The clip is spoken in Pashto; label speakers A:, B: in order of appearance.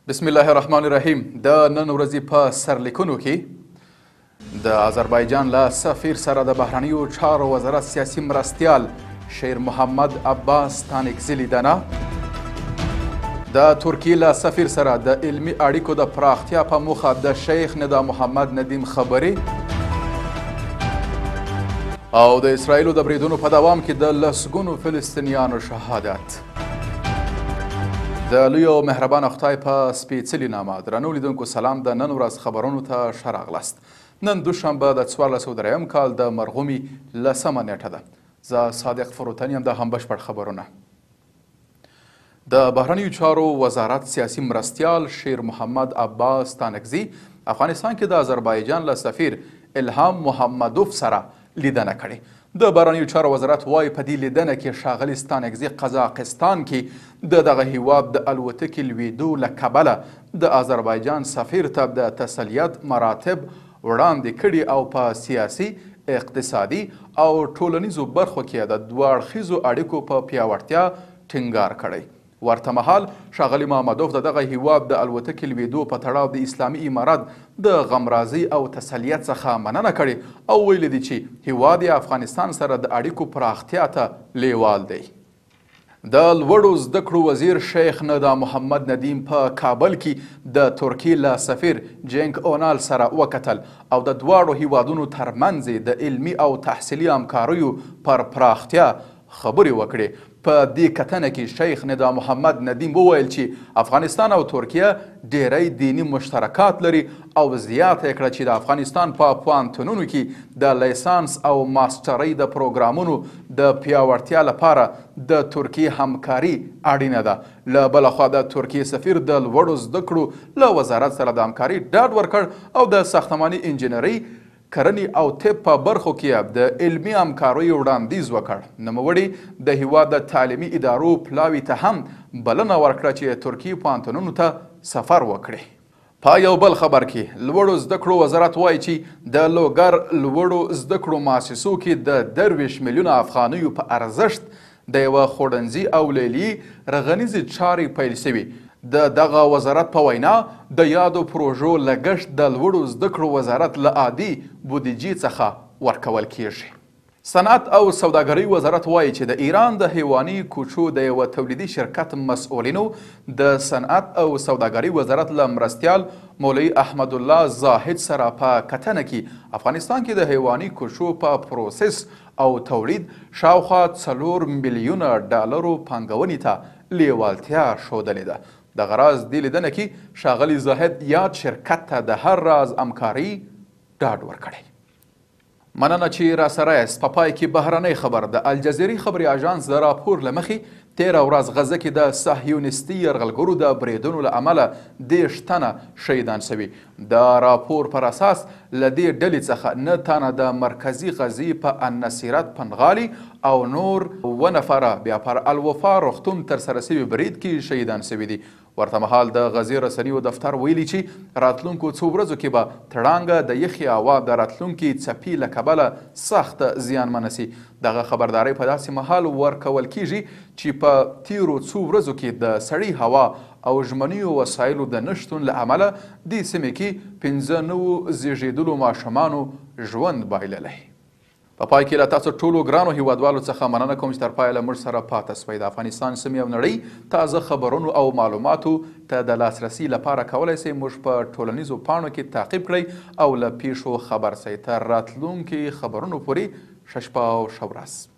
A: بسم الله الرحمن الرحیم. د نن ورځې په سرلیکونو کې د آذربایجان له سفیر سره د بهرنیو چارو وزارت سیاسي مرستیال شیر محمد عباس تانکزي لیدنه، د ترکیې له سفیر سره د علمي اړیکو د پراختیا په موخه د شیخ ندا محمد ندیم خبرې، او د اسرائیلو د بریدونو په دوام کې د لسګونو فلسطینیانو شهادت. د لوی او مهربانه خدای په سپېڅلي نامه درنو لیدونکو سلام. د نن ورځ خبرونو ته ښه راغلاست. نن دوشنبه د 1403 کال د مرغومي 10مه نیټه ده. زه صادق فروتن یم. د هم بشپړ خبرونه. د بهرنیو چارو وزارت سیاسي مرستیال شیر محمد عباس تانکزي افغانستان کې د آذربایجان له سفیر الهام محمدوف سره لیدنه کړې. د بهرنیو چارو وزارت وایي په دې لیدنه کې ښاغلي ستانکزي قزاقستان کې د دغه هیواد د الوتکې لوېدو له کبله د آذربایجان سفیر ته د تسلیت مراتب وړاندې کړي او په سیاسي، اقتصادي او ټولنیزو برخو کې د دوه اړخیزو اړیکو په پیاوړتیا ټینګار کړی. ورته مهال ښاغلي محمدوف د دغه هیواد د الوتکې لوېدو په تړاو د اسلامي امارت د غمرازۍ او تسلیت څخه مننه کړې او ویلي دي چې هیواد یې افغانستان سره د اړیکو پراختیا ته لیوال دی. د لوړو زده کړو وزیر شیخ ندا محمد ندیم په کابل کې د ترکیې له سفیر جنک اونال سره وکتل او د دواړو هیوادونو ترمنځ د علمي او تحصیلي همکاریو پر پراختیا خبرې وکړې. په دې کتنه کې شیخ ندا محمد ندیم وویل چې افغانستان او ترکیه ډیری دینی مشترکات لري او زیاته کړه چې د افغانستان په پوهنتونونو کې د لیسانس او ماسټرۍ د پروګرامونو د پیاوړتیا لپاره د ترکیې همکاري اړینه ده. له بله خوا د ترکیې سفیر د لوړو زده کړو له وزارت سره د همکاري ډاډ ورکړ او د ساختماني انجینرۍ، کرنې او طب په برخو کې د علمي همکاریو وړاندیز وکړ. نوموړي د هیواد د تعلیمي ادارو پلاوي ته هم بلنه ورکړه چې ترکیې پوهنتونونو ته سفر وکړي. په یو بل خبر کې لوړو زده کړو وزارت وایي چې د لوګر لوړو زده کړو مؤسسو کې د 23 میلیونه افغانیو په ارزښت د یوه خوړنځي او لیلیې رغنیزې چارې پیل شوي. د دغه وزارت په وینا د یادو پروژو لګښت د لوړو زده کړو وزارت له عادي بودیجې څخه ورکول کیږي. صنعت او سوداګرۍ وزارت وایي چې د ایران د حیواني کوچو د یوه تولیدي شرکت مسؤلینو د صنعت او سوداګرۍ وزارت له مرستیال مولوي احمد الله زاهد سره په کتنه کې افغانستان کې د حیواني کوچو په پروسس او تولید شاوخوا 4 میلیونه ډالرو پانګونې ته لیوالتیا ښودلې ده. د غراض دې لیدنه کې ښاغلي زاهد یاد شرکت ته د هر راز همکاري ډاډ ورکړی. مننه چې را سره یاست. په پای کې بهرنۍ خبر. د الجزیرې خبري اژانس د راپور له مخې 13 ورځ غزه کې د صهیونیستي یرغلګرو د بریدونو له امله 10 تنه شهیدان شوي. د راپور پر اساس له دې ډلې څخه 9 تنه د مرکزي غزې په النصیرت پنغالي او نور 2 نفره بیا پر الوفا روغتون ترسره شوي برید کې شهیدان شوي دي. ورته مهال د غزې رسنیو دفتر ویلي چې راتلونکو څو ورځو کې به تړانګه د یخي هوا د راتلونکي څپې له کبله سخت زیانمنه سي. دغه خبرداری په داسې مهال ورکول کیږي چې په تیرو څو ورځو کې د سړې هوا او ژمنیو وسایلو د نشتون له امله دې سیمې کې 15 نوو زیږېدلو ماشومانو ژوند بایللی. په پای کې له تاسو ټولو ګرانو هیوادوالو څخه مننه کوم چې تر پایه له موږ سره پاته سوئ. د افغانستان سیمې او نړۍ تازه خبرونو او معلوماتو ته د لاسرسي لپاره کولی سئ موږ په ټولنیزو پاڼو کې تعقیب کړئ او له پیښو خبر سئ. تر راتلونکي خبرونو پورې ښه شپه او ښه ورځ.